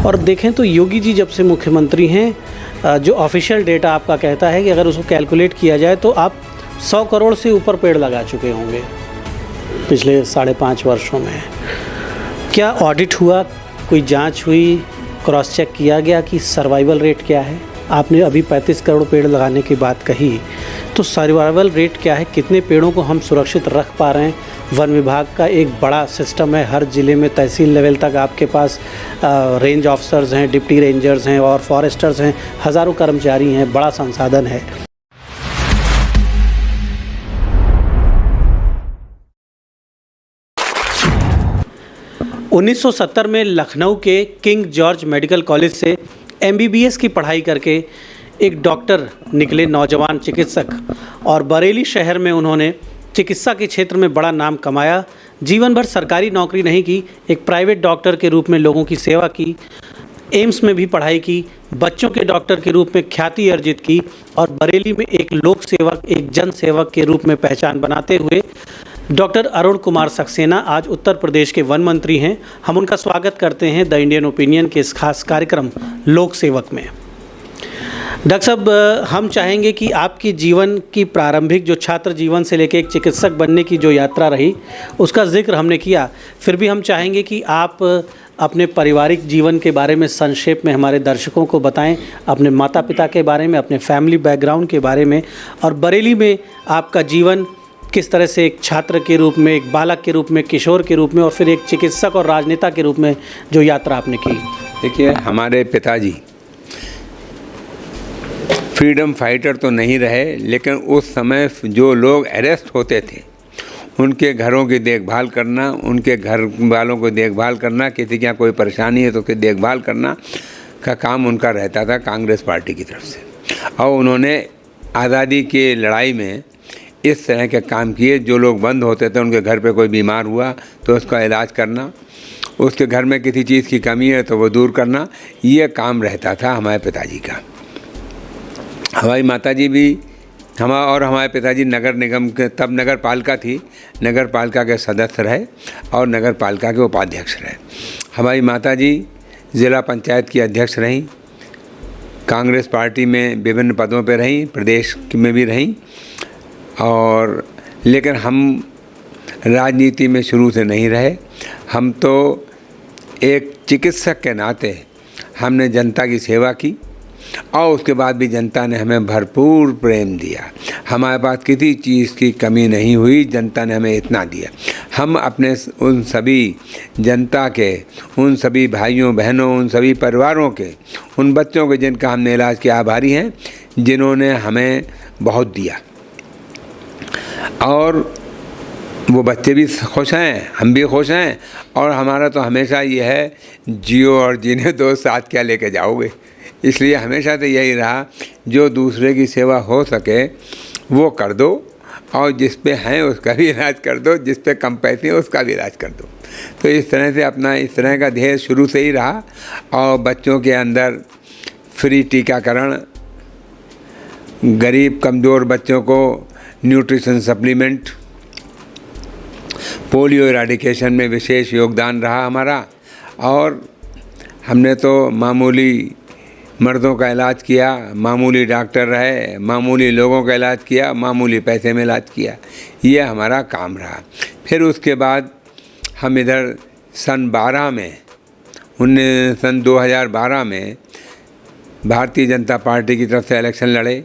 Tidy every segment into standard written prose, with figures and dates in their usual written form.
और देखें तो योगी जी जब से मुख्यमंत्री हैं, जो ऑफिशियल डेटा आपका कहता है कि अगर उसको कैलकुलेट किया जाए तो आप 100 करोड़ से ऊपर पेड़ लगा चुके होंगे पिछले 5.5 वर्षों में। क्या ऑडिट हुआ, कोई जांच हुई, क्रॉस चेक किया गया कि सर्वाइवल रेट क्या है? आपने अभी 35 करोड़ पेड़ लगाने की बात कही, तो सर्वाइवल रेट क्या है? कितने पेड़ों को हम सुरक्षित रख पा रहे हैं? वन विभाग का एक बड़ा सिस्टम है, हर ज़िले में तहसील लेवल तक आपके पास रेंज ऑफिसर्स हैं, डिप्टी रेंजर्स हैं और फॉरेस्टर्स हैं, हज़ारों कर्मचारी हैं, बड़ा संसाधन है। उन्नीस 1970 में लखनऊ के किंग जॉर्ज मेडिकल कॉलेज से MBBS की पढ़ाई करके एक डॉक्टर निकले नौजवान चिकित्सक, और बरेली शहर में उन्होंने चिकित्सा के क्षेत्र में बड़ा नाम कमाया। जीवन भर सरकारी नौकरी नहीं की, एक प्राइवेट डॉक्टर के रूप में लोगों की सेवा की, एम्स में भी पढ़ाई की, बच्चों के डॉक्टर के रूप में ख्याति अर्जित की और बरेली में एक लोक सेवक, एक जन सेवक के रूप में पहचान बनाते हुए डॉक्टर अरुण कुमार सक्सेना आज उत्तर प्रदेश के वन मंत्री हैं। हम उनका स्वागत करते हैं द इंडियन ओपिनियन के इस खास कार्यक्रम लोक सेवक में। डॉक्टर साहब, हम चाहेंगे कि आपकी जीवन की प्रारंभिक जो छात्र जीवन से लेकर एक चिकित्सक बनने की जो यात्रा रही उसका जिक्र हमने किया, फिर भी हम चाहेंगे कि आप अपने पारिवारिक जीवन के बारे में संक्षेप में हमारे दर्शकों को बताएं, अपने माता पिता के बारे में, अपने फैमिली बैकग्राउंड के बारे में, और बरेली में आपका जीवन किस तरह से एक छात्र के रूप में, एक बालक के रूप में, किशोर के रूप में और फिर एक चिकित्सक और राजनेता के रूप में जो यात्रा आपने की। देखिए, हमारे पिताजी फ्रीडम फाइटर तो नहीं रहे, लेकिन उस समय जो लोग अरेस्ट होते थे उनके घरों की देखभाल करना, उनके घर वालों को देखभाल करना, किसी के यहाँ कोई परेशानी है तो उसकी देखभाल करना का काम उनका रहता था कांग्रेस पार्टी की तरफ से। और उन्होंने आज़ादी की लड़ाई में इस तरह के काम किए। जो लोग बंद होते थे, उनके घर पे कोई बीमार हुआ तो उसका इलाज करना, उसके घर में किसी चीज़ की कमी है तो वो दूर करना, ये काम रहता था हमारे पिताजी का। हमारी माताजी भी हमारे पिताजी नगर निगम के, तब नगर पालिका थी, नगर पालिका के सदस्य रहे और नगर पालिका के उपाध्यक्ष रहे। हमारी माताजी ज़िला पंचायत की अध्यक्ष रहीं, कांग्रेस पार्टी में विभिन्न पदों पर रहीं, प्रदेश में भी रहीं। और लेकिन हम राजनीति में शुरू से नहीं रहे। हम तो एक चिकित्सक के नाते हमने जनता की सेवा की और उसके बाद भी जनता ने हमें भरपूर प्रेम दिया। हमारे पास किसी चीज़ की कमी नहीं हुई, जनता ने हमें इतना दिया। हम अपने उन सभी जनता के, उन सभी भाइयों बहनों, उन सभी परिवारों के, उन बच्चों के जिनका हमने इलाज किया आभारी हैं, जिन्होंने हमें बहुत दिया। और वो बच्चे भी खुश हैं, हम भी खुश हैं। और हमारा तो हमेशा ये है, जियो और जीने दो, साथ क्या लेके जाओगे। इसलिए हमेशा तो यही रहा, जो दूसरे की सेवा हो सके वो कर दो, और जिस पे हैं उसका भी इलाज कर दो, जिस पे कम पैसे हैं उसका भी इलाज कर दो। तो इस तरह से अपना इस तरह का ध्येय शुरू से ही रहा। और बच्चों के अंदर फ्री टीकाकरण, गरीब कमज़ोर बच्चों को न्यूट्रिशन सप्लीमेंट, पोलियो इराडिकेशन में विशेष योगदान रहा हमारा। और हमने तो मामूली मर्दों का इलाज किया, मामूली डॉक्टर रहे, मामूली लोगों का इलाज किया, मामूली पैसे में इलाज किया, ये हमारा काम रहा। फिर उसके बाद हम इधर सन 2012 में भारतीय जनता पार्टी की तरफ से इलेक्शन लड़े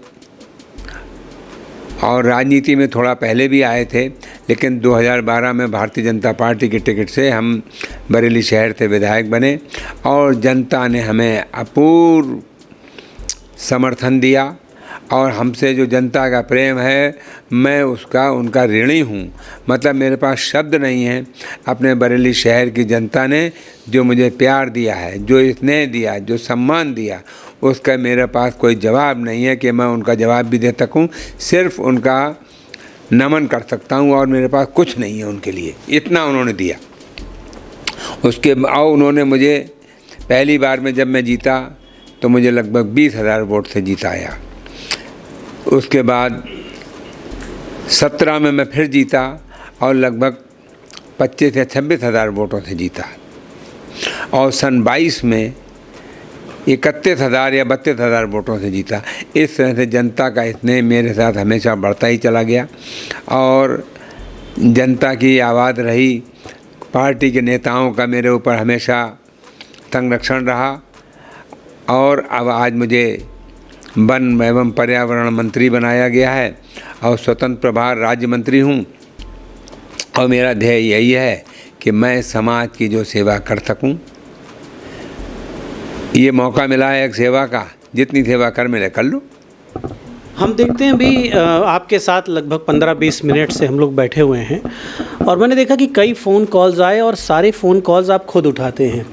और राजनीति में थोड़ा पहले भी आए थे, लेकिन 2012 में भारतीय जनता पार्टी की टिकट से हम बरेली शहर से विधायक बने और जनता ने हमें अपूर्व समर्थन दिया। और हमसे जो जनता का प्रेम है, मैं उनका ऋणी हूँ। मतलब मेरे पास शब्द नहीं है। अपने बरेली शहर की जनता ने जो मुझे प्यार दिया है, जो स्नेह दिया, जो सम्मान दिया, उसका मेरे पास कोई जवाब नहीं है कि मैं उनका जवाब भी दे सकूँ। सिर्फ उनका नमन कर सकता हूँ और मेरे पास कुछ नहीं है उनके लिए, इतना उन्होंने दिया। और उन्होंने मुझे पहली बार में जब मैं जीता तो मुझे लगभग 20,000 वोट से जिताया। उसके बाद 17 में मैं फिर जीता और लगभग 25 या 26,000 वोटों से जीता। और सन 22 में 31,000 या 32,000 वोटों से जीता। इस तरह से जनता का स्नेह मेरे साथ हमेशा बढ़ता ही चला गया और जनता की आवाज़ रही। पार्टी के नेताओं का मेरे ऊपर हमेशा संरक्षण रहा और अब आज मुझे वन एवं पर्यावरण मंत्री बनाया गया है और स्वतंत्र प्रभार राज्य मंत्री हूँ और मेरा ध्येय यही है कि मैं समाज की जो सेवा कर सकूं। ये मौका मिला है एक सेवा का, जितनी सेवा कर मिले कर लो। हम देखते हैं अभी आपके साथ लगभग 15-20 मिनट से हम लोग बैठे हुए हैं और मैंने देखा कि कई फ़ोन कॉल्स आए और सारे फ़ोन कॉल्स आप खुद उठाते हैं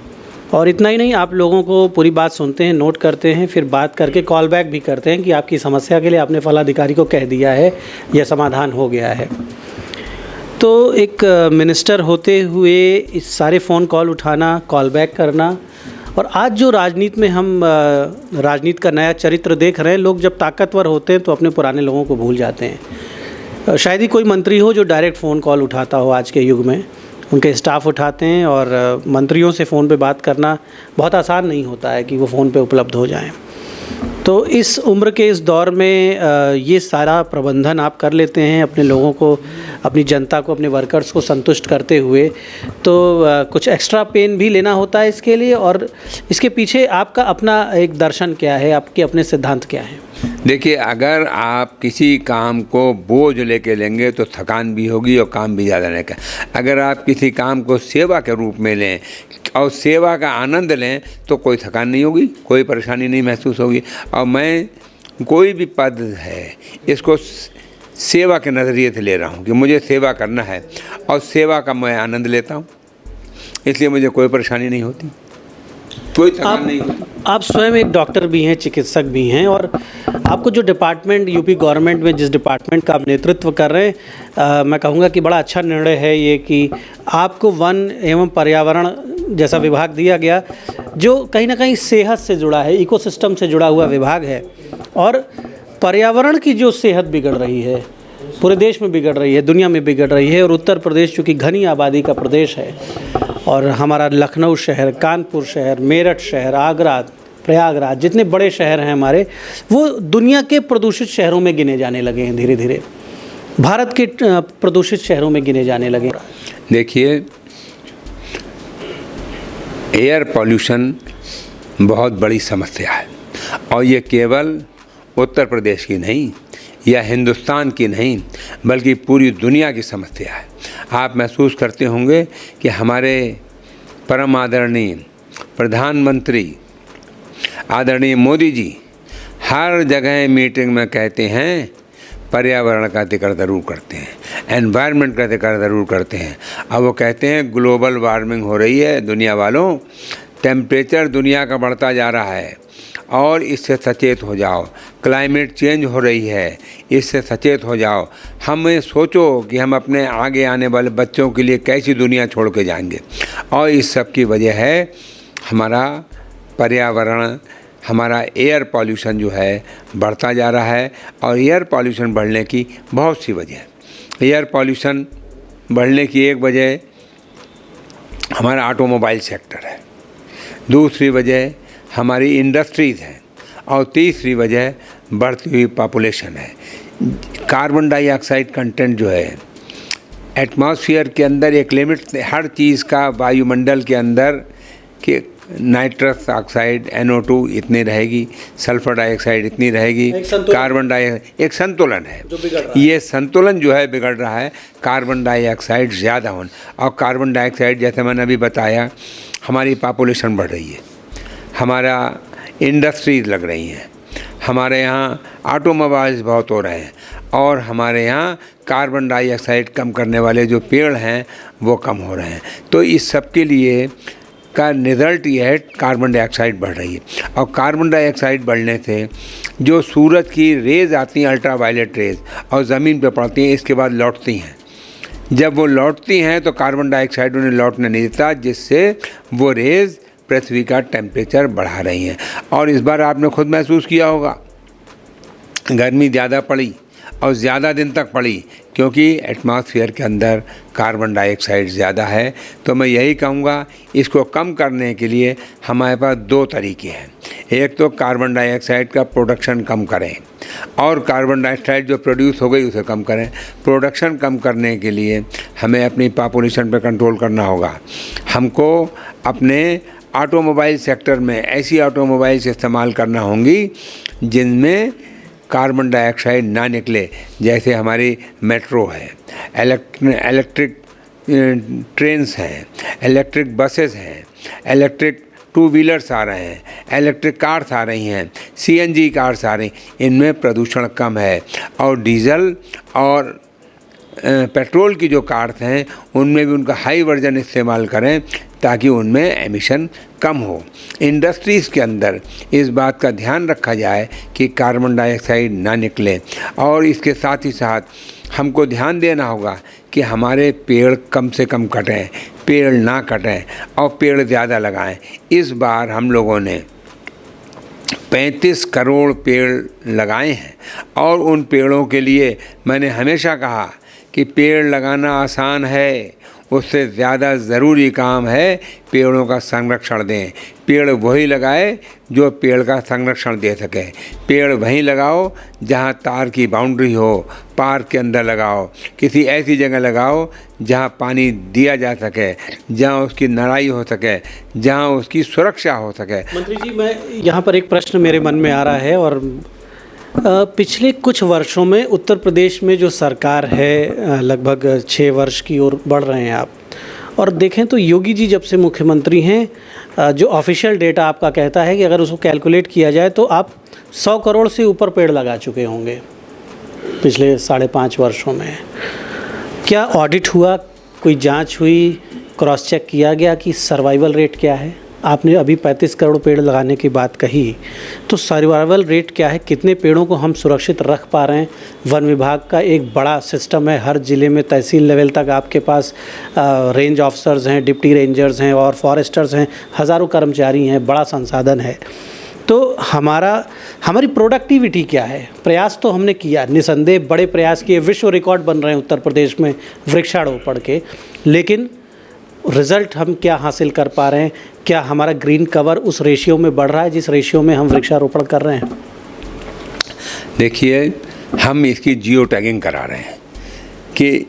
और इतना ही नहीं, आप लोगों को पूरी बात सुनते हैं, नोट करते हैं, फिर बात करके कॉल बैक भी करते हैं कि आपकी समस्या के लिए आपने फला अधिकारी को कह दिया है या समाधान हो गया है। तो एक मिनिस्टर होते हुए इस सारे फ़ोन कॉल उठाना, कॉल बैक करना और आज जो राजनीति में हम राजनीति का नया चरित्र देख रहे हैं, लोग जब ताकतवर होते हैं तो अपने पुराने लोगों को भूल जाते हैं। शायद ही कोई मंत्री हो जो डायरेक्ट फ़ोन कॉल उठाता हो आज के युग में, उनके स्टाफ उठाते हैं और मंत्रियों से फ़ोन पे बात करना बहुत आसान नहीं होता है कि वो फ़ोन पे उपलब्ध हो जाएं। तो इस उम्र के इस दौर में ये सारा प्रबंधन आप कर लेते हैं अपने लोगों को, अपनी जनता को, अपने वर्कर्स को संतुष्ट करते हुए, तो कुछ एक्स्ट्रा पेन भी लेना होता है इसके लिए और इसके पीछे आपका अपना एक दर्शन क्या है, आपके अपने सिद्धांत क्या हैं? देखिए, अगर आप किसी काम को बोझ लेके लेंगे तो थकान भी होगी और काम भी ज़्यादा रहेगा। अगर आप किसी काम को सेवा के रूप में लें और सेवा का आनंद लें तो कोई थकान नहीं होगी, कोई परेशानी नहीं महसूस होगी। और मैं कोई भी पद है इसको सेवा के नज़रिए से ले रहा हूँ कि मुझे सेवा करना है और सेवा का मैं आनंद लेता हूँ, इसलिए मुझे कोई परेशानी नहीं होती, कोई थकान नहीं होती। आप स्वयं एक डॉक्टर भी हैं, चिकित्सक भी हैं और आपको जो डिपार्टमेंट यूपी गवर्नमेंट में जिस डिपार्टमेंट का आप नेतृत्व कर रहे हैं, मैं कहूँगा कि बड़ा अच्छा निर्णय है ये कि आपको वन एवं पर्यावरण जैसा विभाग दिया गया जो कहीं ना कहीं सेहत से जुड़ा है, इकोसिस्टम से जुड़ा हुआ विभाग है। और पर्यावरण की जो सेहत बिगड़ रही है, पूरे देश में बिगड़ रही है, दुनिया में बिगड़ रही है और उत्तर प्रदेश चूँकि घनी आबादी का प्रदेश है और हमारा लखनऊ शहर, कानपुर शहर, मेरठ शहर, आगरा, प्रयागराज, जितने बड़े शहर हैं हमारे, वो दुनिया के प्रदूषित शहरों में गिने जाने लगे हैं। धीरे धीरे भारत के प्रदूषित शहरों में गिने जाने लगे। देखिए, एयर पॉल्यूशन बहुत बड़ी समस्या है और ये केवल उत्तर प्रदेश की नहीं या हिंदुस्तान की नहीं बल्कि पूरी दुनिया की समस्या है। आप महसूस करते होंगे कि हमारे परम आदरणीय प्रधानमंत्री आदरणीय मोदी जी हर जगह मीटिंग में कहते हैं पर्यावरण का जिक्र ज़रूर करते हैं, एनवायरनमेंट का जिक्र ज़रूर करते हैं। अब वो कहते हैं ग्लोबल वार्मिंग हो रही है, दुनिया वालों, टेम्परेचर दुनिया का बढ़ता जा रहा है और इससे सचेत हो जाओ, क्लाइमेट चेंज हो रही है, इससे सचेत हो जाओ। हमें सोचो कि हम अपने आगे आने वाले बच्चों के लिए कैसी दुनिया छोड़ के जाएंगे। और इस सब की वजह है हमारा पर्यावरण, हमारा एयर पॉल्यूशन जो है बढ़ता जा रहा है। और एयर पॉल्यूशन बढ़ने की बहुत सी वजह है। एयर पॉल्यूशन बढ़ने की एक वजह हमारा ऑटोमोबाइल सेक्टर है, दूसरी वजह हमारी इंडस्ट्रीज़ हैं और तीसरी वजह बढ़ती हुई पॉपुलेशन है। कार्बन डाइऑक्साइड कंटेंट जो है एटमॉस्फेयर के अंदर एक लिमिट, हर चीज़ का वायुमंडल के अंदर कि नाइट्रस ऑक्साइड NO2 इतनी रहेगी, सल्फर डाइऑक्साइड इतनी रहेगी, कार्बन डाइऑक्साइड एक संतुलन है। ये संतुलन जो है बिगड़ रहा है कार्बन डाइऑक्साइड ज़्यादा होने और कार्बन डाइऑक्साइड, जैसे मैंने अभी बताया, हमारी पॉपुलेशन बढ़ रही है, हमारा इंडस्ट्रीज लग रही हैं, हमारे यहाँ ऑटोमोबाइल्स बहुत हो रहे हैं और हमारे यहाँ कार्बन डाइऑक्साइड कम करने वाले जो पेड़ हैं वो कम हो रहे हैं। तो इस सब के लिए का रिज़ल्ट ये है कार्बन डाइऑक्साइड बढ़ रही है। और कार्बन डाइऑक्साइड बढ़ने से जो सूरज की रेज़ आती हैं, अल्ट्रा वायलेट रेज़, और ज़मीन पे पड़ती हैं, इसके बाद लौटती हैं। जब वो लौटती हैं तो कार्बन डाइऑक्साइड उन्हें लौटने नहीं देता, जिससे वो रेज़ पृथ्वी का टेम्परेचर बढ़ा रही हैं। और इस बार आपने खुद महसूस किया होगा, गर्मी ज़्यादा पड़ी और ज़्यादा दिन तक पड़ी, क्योंकि एटमॉस्फेयर के अंदर कार्बन डाइऑक्साइड ज़्यादा है। तो मैं यही कहूँगा, इसको कम करने के लिए हमारे पास दो तरीके हैं। एक तो कार्बन डाइऑक्साइड का प्रोडक्शन कम करें, और कार्बन डाइऑक्साइड जो प्रोड्यूस हो गई उसे कम करें। प्रोडक्शन कम करने के लिए हमें अपनी पॉपुलेशन पर कंट्रोल करना होगा। हमको अपने ऑटोमोबाइल सेक्टर में ऐसी ऑटोमोबाइल्स इस्तेमाल करना होंगी जिनमें कार्बन डाइऑक्साइड ना निकले, जैसे हमारी मेट्रो है, इलेक्ट्रिक ट्रेन्स हैं, इलेक्ट्रिक बसेस हैं, इलेक्ट्रिक टू व्हीलर्स आ रहे हैं, इलेक्ट्रिक कार्स आ रही हैं, सीएनजी कार्स आ रही हैं। इनमें प्रदूषण कम है। और डीजल और पेट्रोल की जो कार्स हैं उनमें भी उनका हाई वर्जन इस्तेमाल करें ताकि उनमें एमिशन कम हो। इंडस्ट्रीज़ के अंदर इस बात का ध्यान रखा जाए कि कार्बन डाइऑक्साइड ना निकले। और इसके साथ ही साथ हमको ध्यान देना होगा कि हमारे पेड़ कम से कम कटें, पेड़ ना कटें और पेड़ ज़्यादा लगाएं। इस बार हम लोगों ने 35 करोड़ पेड़ लगाए हैं, और उन पेड़ों के लिए मैंने हमेशा कहा कि पेड़ लगाना आसान है, उससे ज़्यादा ज़रूरी काम है पेड़ों का संरक्षण दें। पेड़ वही लगाए जो पेड़ का संरक्षण दे सके। पेड़ वहीं लगाओ जहाँ तार की बाउंड्री हो, पार्क के अंदर लगाओ, किसी ऐसी जगह लगाओ जहाँ पानी दिया जा सके, जहाँ उसकी नराई हो सके, जहाँ उसकी सुरक्षा हो सके। मंत्री जी, मैं यहाँ पर एक प्रश्न मेरे मन में आ रहा है, और पिछले कुछ वर्षों में उत्तर प्रदेश में जो सरकार है, लगभग 6 वर्ष की ओर बढ़ रहे हैं आप, और देखें तो योगी जी जब से मुख्यमंत्री हैं, जो ऑफिशियल डेटा आपका कहता है कि अगर उसको कैलकुलेट किया जाए तो आप 100 करोड़ से ऊपर पेड़ लगा चुके होंगे पिछले 5.5 वर्षों में। क्या ऑडिट हुआ, कोई जांच हुई, क्रॉस चेक किया गया कि सर्वाइवल रेट क्या है? आपने अभी 35 करोड़ पेड़ लगाने की बात कही, तो सर्वाइवल रेट क्या है? कितने पेड़ों को हम सुरक्षित रख पा रहे हैं? वन विभाग का एक बड़ा सिस्टम है, हर ज़िले में तहसील लेवल तक आपके पास रेंज ऑफिसर्स हैं, डिप्टी रेंजर्स हैं और फॉरेस्टर्स हैं, हज़ारों कर्मचारी हैं, बड़ा संसाधन है। तो हमारी प्रोडक्टिविटी क्या है? प्रयास तो हमने किया, निसंदेह बड़े प्रयास किए, विश्व रिकॉर्ड बन रहे हैं उत्तर प्रदेश में वृक्षारोपण के, लेकिन रिज़ल्ट हम क्या हासिल कर पा रहे हैं? क्या हमारा ग्रीन कवर उस रेशियो में बढ़ रहा है जिस रेशियो में हम वृक्षारोपण कर रहे हैं? देखिए, हम इसकी जियो टैगिंग करा रहे हैं कि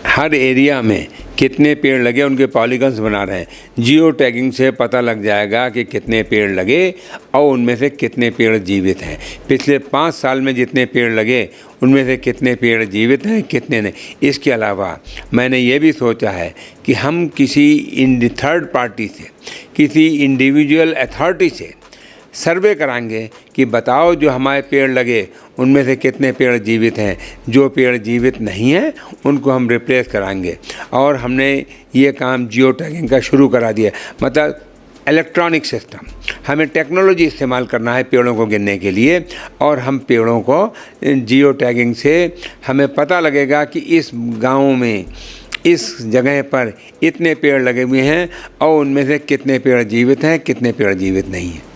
हर एरिया में कितने पेड़ लगे, उनके पॉलीगन्स बना रहे हैं। जियो टैगिंग से पता लग जाएगा कि कितने पेड़ लगे और उनमें से कितने पेड़ जीवित हैं। पिछले 5 साल में जितने पेड़ लगे उनमें से कितने पेड़ जीवित हैं, कितने नहीं। इसके अलावा मैंने ये भी सोचा है कि हम किसी थर्ड पार्टी से, किसी इंडिविजुअल अथॉरिटी से सर्वे कराएंगे कि बताओ जो हमारे पेड़ लगे उनमें से कितने पेड़ जीवित हैं। जो पेड़ जीवित नहीं हैं उनको हम रिप्लेस कराएंगे। और हमने ये काम जियो टैगिंग का शुरू करा दिया, मतलब इलेक्ट्रॉनिक सिस्टम। हमें टेक्नोलॉजी इस्तेमाल करना है पेड़ों को गिनने के लिए, और हम पेड़ों को जियो टैगिंग से हमें पता लगेगा कि इस गाँव में, इस जगह पर इतने पेड़ लगे हुए हैं और उनमें से कितने पेड़ जीवित हैं, कितने पेड़ जीवित नहीं हैं।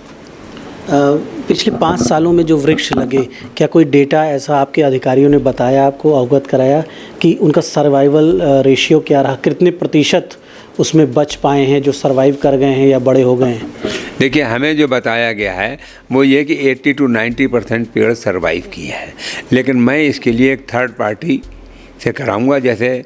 पिछले 5 सालों में जो वृक्ष लगे, क्या कोई डेटा ऐसा आपके अधिकारियों ने बताया, आपको अवगत कराया कि उनका सर्वाइवल रेशियो क्या रहा? कितने प्रतिशत उसमें बच पाए हैं जो सर्वाइव कर गए हैं या बड़े हो गए हैं? देखिए, हमें जो बताया गया है वो ये कि 80 to 90% पेड़ सर्वाइव किए हैं, लेकिन मैं इसके लिए एक थर्ड पार्टी से कराऊंगा, जैसे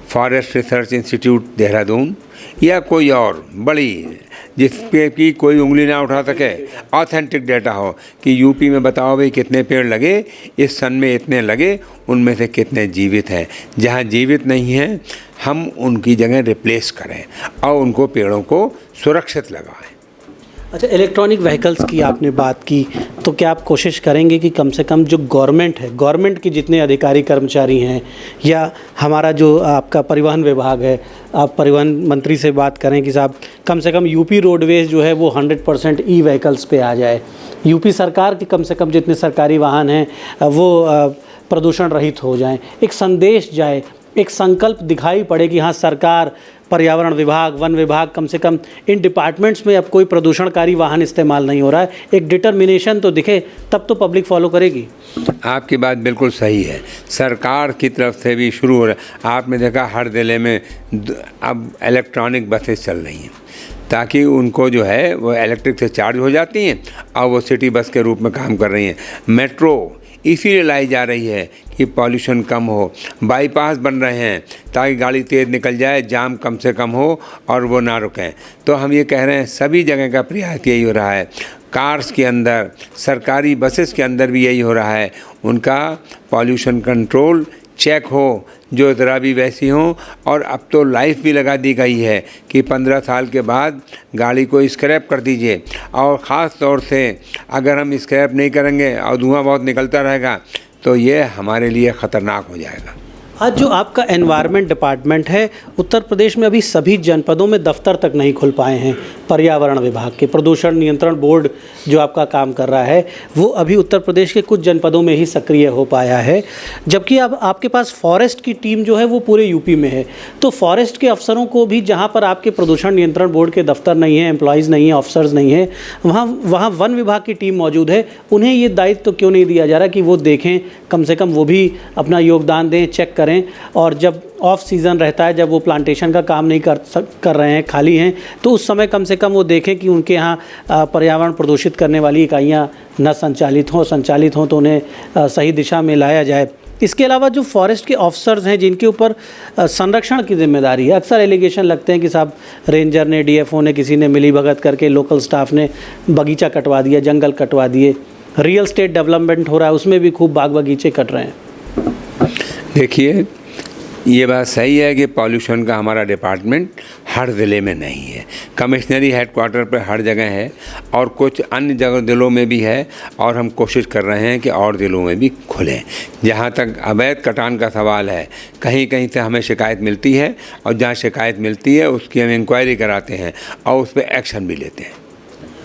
फॉरेस्ट रिसर्च इंस्टीट्यूट देहरादून या कोई और बड़ी, जिस पे की कोई उंगली ना उठा सके, ऑथेंटिक डेटा हो कि यूपी में बताओ भाई कितने पेड़ लगे, इस सन में इतने लगे, उनमें से कितने जीवित हैं। जहाँ जीवित नहीं हैं हम उनकी जगह रिप्लेस करें और उनको पेड़ों को सुरक्षित लगाएं। अच्छा, इलेक्ट्रॉनिक व्हीकल्स की आपने बात की, तो क्या आप कोशिश करेंगे कि कम से कम जो गवर्नमेंट है, गवर्नमेंट के जितने अधिकारी कर्मचारी हैं या हमारा जो आपका परिवहन विभाग है, आप परिवहन मंत्री से बात करें कि साहब कम से कम यूपी रोडवेज जो है वो 100% ई व्हीकल्स पे आ जाए, यूपी सरकार के कम से कम जितने सरकारी वाहन हैं वो प्रदूषण रहित हो जाएं, एक संदेश जाए, एक संकल्प दिखाई पड़े कि हाँ सरकार पर्यावरण विभाग, वन विभाग, कम से कम इन डिपार्टमेंट्स में अब कोई प्रदूषणकारी वाहन इस्तेमाल नहीं हो रहा है, एक डिटर्मिनेशन तो दिखे, तब तो पब्लिक फॉलो करेगी। आपकी बात बिल्कुल सही है, सरकार की तरफ से भी शुरू हो रहा है। आपने देखा हर ज़िले में अब इलेक्ट्रॉनिक बसेस चल रही हैं, ताकि उनको जो है वो इलेक्ट्रिक से चार्ज हो जाती हैं और वो सिटी बस के रूप में काम कर रही हैं। मेट्रो इसीलिए लाई जा रही है कि पॉल्यूशन कम हो। बाईपास बन रहे हैं ताकि गाड़ी तेज़ निकल जाए, जाम कम से कम हो और वो ना रुकें। तो हम ये कह रहे हैं सभी जगह का प्रयास यही हो रहा है। कार्स के अंदर, सरकारी बसेस के अंदर भी यही हो रहा है, उनका पॉल्यूशन कंट्रोल चेक हो, जो ज़रा भी वैसी हो। और अब तो लाइफ भी लगा दी गई है कि 15 साल के बाद गाड़ी को स्क्रैप कर दीजिए। और ख़ास तौर से अगर हम स्क्रैप नहीं करेंगे और धुआं बहुत निकलता रहेगा तो ये हमारे लिए ख़तरनाक हो जाएगा। आज जो आपका एनवायरनमेंट डिपार्टमेंट है, उत्तर प्रदेश में अभी सभी जनपदों में दफ्तर तक नहीं खुल पाए हैं। पर्यावरण विभाग के प्रदूषण नियंत्रण बोर्ड जो आपका काम कर रहा है, वो अभी उत्तर प्रदेश के कुछ जनपदों में ही सक्रिय हो पाया है, जबकि अब आपके पास फॉरेस्ट की टीम जो है वो पूरे यूपी में है। तो फॉरेस्ट के अफसरों को भी, जहाँ पर आपके प्रदूषण नियंत्रण बोर्ड के दफ्तर नहीं है, एम्प्लॉयज़ नहीं है, ऑफिसर्स नहीं है, वहाँ वन विभाग की टीम मौजूद है। उन्हें ये दायित्व तो क्यों नहीं दिया जा रहा कि वो देखें, कम से कम वो भी अपना योगदान दें, चेक करें। और जब ऑफ सीज़न रहता है, जब वो प्लांटेशन का काम नहीं कर रहे हैं, खाली हैं, तो उस समय कम से कम वो देखें कि उनके यहाँ पर्यावरण प्रदूषित करने वाली इकाइयाँ न संचालित हों तो उन्हें सही दिशा में लाया जाए। इसके अलावा जो फॉरेस्ट के ऑफिसर्स हैं जिनके ऊपर संरक्षण की जिम्मेदारी है, अक्सर एलिगेशन लगते हैं कि साहब रेंजर ने, डीएफओ ने, किसी ने मिली भगत करके, लोकल स्टाफ ने बगीचा कटवा दिया, जंगल कटवा दिए। रियल स्टेट डेवलपमेंट हो रहा है, उसमें भी खूब बाग बगीचे कट रहे हैं। देखिए, ये बात सही है कि पॉल्यूशन का हमारा डिपार्टमेंट हर ज़िले में नहीं है। कमिश्नरी हेडक्वार्टर पर हर जगह है और कुछ अन्य जगह ज़िलों में भी है, और हम कोशिश कर रहे हैं कि और ज़िलों में भी खुलें। जहाँ तक अवैध कटान का सवाल है, कहीं कहीं से हमें शिकायत मिलती है, और जहाँ शिकायत मिलती है उसकी हम इंक्वायरी कराते हैं और उस पर एक्शन भी लेते हैं।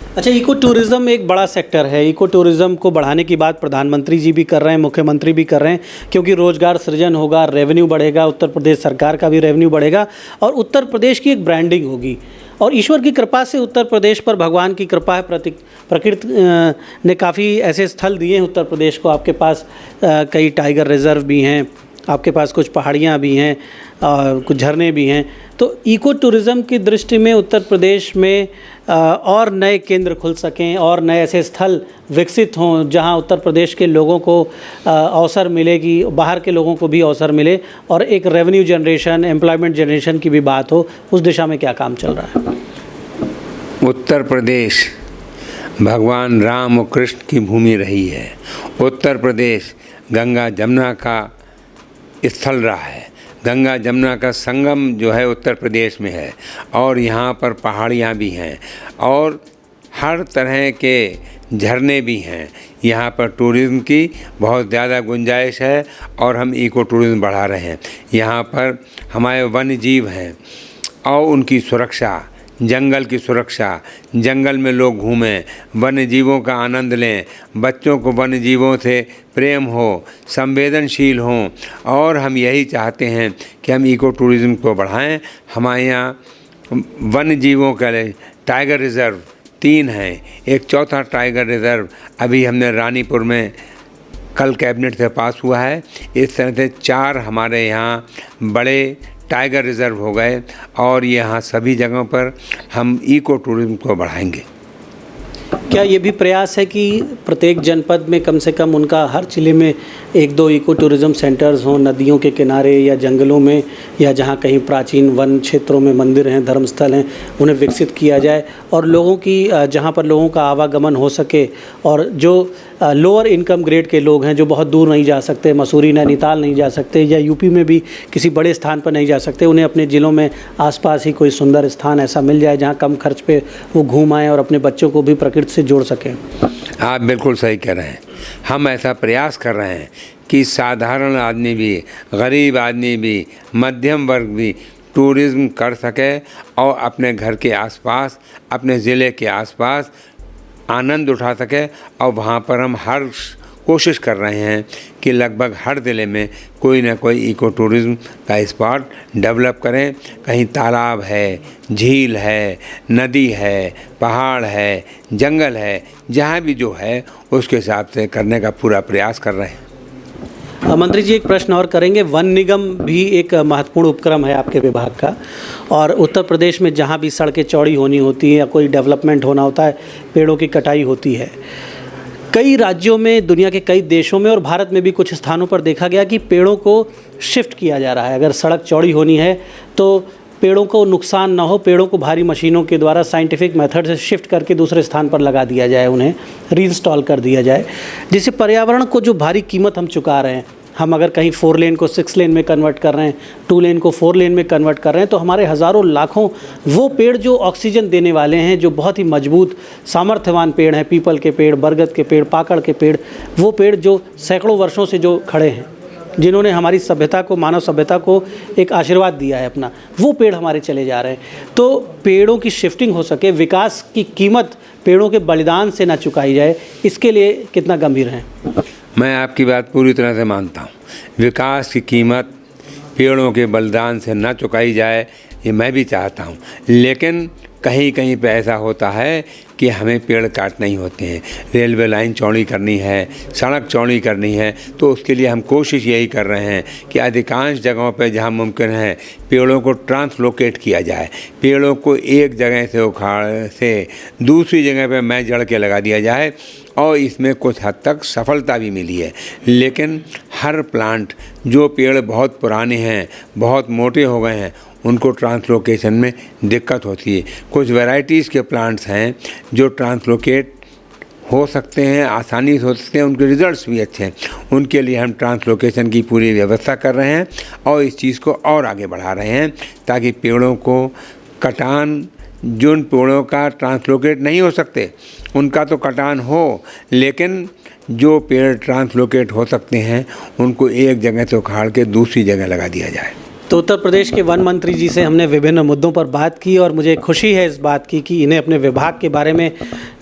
अच्छा, इको टूरिज़्म एक बड़ा सेक्टर है। इको टूरिज़्म को बढ़ाने की बात प्रधानमंत्री जी भी कर रहे हैं, मुख्यमंत्री भी कर रहे हैं, क्योंकि रोज़गार सृजन होगा, रेवेन्यू बढ़ेगा, उत्तर प्रदेश सरकार का भी रेवेन्यू बढ़ेगा और उत्तर प्रदेश की एक ब्रांडिंग होगी। और ईश्वर की कृपा से उत्तर प्रदेश पर भगवान की कृपा है, प्रकृति ने काफ़ी ऐसे स्थल दिए हैं उत्तर प्रदेश को। आपके पास कई टाइगर रिजर्व भी हैं, आपके पास कुछ पहाड़ियाँ भी हैं, कुछ झरने भी हैं। तो इको टूरिज़्म की दृष्टि में उत्तर प्रदेश में और नए केंद्र खुल सकें और नए ऐसे स्थल विकसित हों जहां उत्तर प्रदेश के लोगों को अवसर मिले, कि बाहर के लोगों को भी अवसर मिले और एक रेवेन्यू जनरेशन, एम्प्लॉयमेंट जनरेशन की भी बात हो, उस दिशा में क्या काम चल रहा है? उत्तर प्रदेश भगवान राम और कृष्ण की भूमि रही है। उत्तर प्रदेश गंगा जमुना का स्थल रहा है। गंगा जमुना का संगम जो है उत्तर प्रदेश में है, और यहाँ पर पहाड़ियाँ भी हैं और हर तरह के झरने भी हैं। यहाँ पर टूरिज़्म की बहुत ज़्यादा गुंजाइश है और हम इको टूरिज़्म बढ़ा रहे हैं। यहाँ पर हमारे वन्य जीव हैं और उनकी सुरक्षा, जंगल की सुरक्षा, जंगल में लोग घूमें, वन्य जीवों का आनंद लें, बच्चों को वन्य जीवों से प्रेम हो, संवेदनशील हों, और हम यही चाहते हैं कि हम इको टूरिज़्म को बढ़ाएं। हमारे यहाँ वन्य जीवों का टाइगर रिज़र्व 3 हैं, एक चौथा टाइगर रिज़र्व अभी हमने रानीपुर में कल कैबिनेट से पास हुआ है। इस तरह से 4 हमारे यहाँ बड़े टाइगर रिज़र्व हो गए, और यहाँ सभी जगहों पर हम इको टूरिज़्म को बढ़ाएंगे। क्या ये भी प्रयास है कि प्रत्येक जनपद में कम से कम उनका हर जिले में 1-2 इको टूरिज़्म सेंटर्स हों, नदियों के किनारे या जंगलों में, या जहाँ कहीं प्राचीन वन क्षेत्रों में मंदिर हैं, धर्मस्थल हैं, उन्हें विकसित किया जाए और लोगों की, जहाँ पर लोगों का आवागमन हो सके, और जो लोअर इनकम ग्रेड के लोग हैं जो बहुत दूर नहीं जा सकते, मसूरी नैनीताल नहीं जा सकते, या यूपी में भी किसी बड़े स्थान पर नहीं जा सकते, उन्हें अपने ज़िलों में आसपास ही कोई सुंदर स्थान ऐसा मिल जाए जहाँ कम खर्च पे वो घूम आएँ और अपने बच्चों को भी प्रकृति से जोड़ सकें। आप बिल्कुल सही कह रहे हैं। हम ऐसा प्रयास कर रहे हैं कि साधारण आदमी भी, गरीब आदमी भी, मध्यम वर्ग भी टूरिज़्म कर सके और अपने घर के आसपास, अपने ज़िले के आसपास आनंद उठा सके, और वहाँ पर हम हर कोशिश कर रहे हैं कि लगभग हर ज़िले में कोई ना कोई इको टूरिज़्म का स्पॉट डेवलप करें। कहीं तालाब है, झील है, नदी है, पहाड़ है, जंगल है, जहाँ भी जो है उसके हिसाब से करने का पूरा प्रयास कर रहे हैं। मंत्री जी, एक प्रश्न और करेंगे। वन निगम भी एक महत्वपूर्ण उपक्रम है आपके विभाग का, और उत्तर प्रदेश में जहाँ भी सड़कें चौड़ी होनी होती हैं या कोई डेवलपमेंट होना होता है, पेड़ों की कटाई होती है। कई राज्यों में, दुनिया के कई देशों में और भारत में भी कुछ स्थानों पर देखा गया कि पेड़ों को शिफ्ट किया जा रहा है। अगर सड़क चौड़ी होनी है तो पेड़ों को नुकसान ना हो, पेड़ों को भारी मशीनों के द्वारा साइंटिफिक मेथड से शिफ्ट करके दूसरे स्थान पर लगा दिया जाए, उन्हें रीइंस्टॉल कर दिया जाए, जिससे पर्यावरण को जो भारी कीमत हम चुका रहे हैं। हम अगर कहीं 4 लेन को 6 लेन में कन्वर्ट कर रहे हैं, 2 लेन को 4 लेन में कन्वर्ट कर रहे हैं, तो हमारे हज़ारों लाखों वो पेड़ जो ऑक्सीजन देने वाले हैं, जो बहुत ही मजबूत सामर्थ्यवान पेड़ हैं, पीपल के पेड़, बरगद के पेड़, पाकड़ के पेड़, वो पेड़ जो सैकड़ों वर्षों से जो खड़े हैं, जिन्होंने हमारी सभ्यता को, मानव सभ्यता को एक आशीर्वाद दिया है अपना, वो पेड़ हमारे चले जा रहे हैं। तो पेड़ों की शिफ्टिंग हो सके, विकास की कीमत पेड़ों के बलिदान से ना चुकाई जाए, इसके लिए कितना गंभीर हैं? मैं आपकी बात पूरी तरह से मानता हूँ। विकास की कीमत पेड़ों के बलिदान से न चुकाई जाए, ये मैं भी चाहता हूँ, लेकिन कहीं कहीं पे ऐसा होता है कि हमें पेड़ काटने ही होते हैं। रेलवे लाइन चौड़ी करनी है, सड़क चौड़ी करनी है, तो उसके लिए हम कोशिश यही कर रहे हैं कि अधिकांश जगहों पे जहाँ मुमकिन है पेड़ों को ट्रांसलोकेट किया जाए। पेड़ों को एक जगह से उखाड़ से दूसरी जगह पे मैं जड़ के लगा दिया जाए, और इसमें कुछ हद तक सफलता भी मिली है। लेकिन हर प्लांट, जो पेड़ बहुत पुराने हैं, बहुत मोटे हो गए हैं, उनको ट्रांसलोकेशन में दिक्कत होती है। कुछ वैरायटीज़ के प्लांट्स हैं जो ट्रांसलोकेट हो सकते हैं, आसानी से हो सकते हैं, उनके रिजल्ट्स भी अच्छे हैं। उनके लिए हम ट्रांसलोकेशन की पूरी व्यवस्था कर रहे हैं और इस चीज़ को और आगे बढ़ा रहे हैं, ताकि पेड़ों को कटान, जिन पेड़ों का ट्रांसलोकेट नहीं हो सकते उनका तो कटान हो, लेकिन जो पेड़ ट्रांसलोकेट हो सकते हैं उनको एक जगह से उखाड़ के दूसरी जगह लगा दिया जाए। तो उत्तर प्रदेश के वन मंत्री जी से हमने विभिन्न मुद्दों पर बात की, और मुझे खुशी है इस बात की कि इन्हें अपने विभाग के बारे में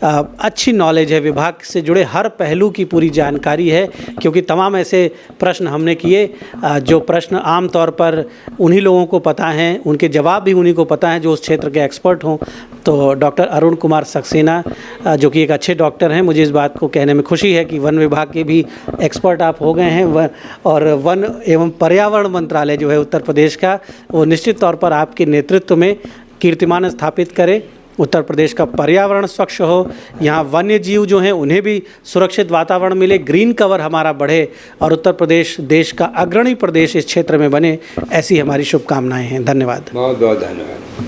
अच्छी नॉलेज है, विभाग से जुड़े हर पहलू की पूरी जानकारी है। क्योंकि तमाम ऐसे प्रश्न हमने किए जो प्रश्न आम तौर पर उन्हीं लोगों को पता हैं, उनके जवाब भी उन्हीं को पता हैं जो उस क्षेत्र के एक्सपर्ट हों। तो डॉक्टर अरुण कुमार सक्सेना जो कि एक अच्छे डॉक्टर हैं, मुझे इस बात को कहने में खुशी है कि वन विभाग के भी एक्सपर्ट आप हो गए हैं, और वन एवं पर्यावरण मंत्रालय जो है उत्तर प्रदेश का, वो निश्चित तौर पर आपके नेतृत्व में कीर्तिमान स्थापित करे। उत्तर प्रदेश का पर्यावरण स्वच्छ हो, यहाँ वन्य जीव जो हैं उन्हें भी सुरक्षित वातावरण मिले, ग्रीन कवर हमारा बढ़े, और उत्तर प्रदेश देश का अग्रणी प्रदेश इस क्षेत्र में बने, ऐसी हमारी शुभकामनाएं हैं। धन्यवाद। बहुत बहुत धन्यवाद।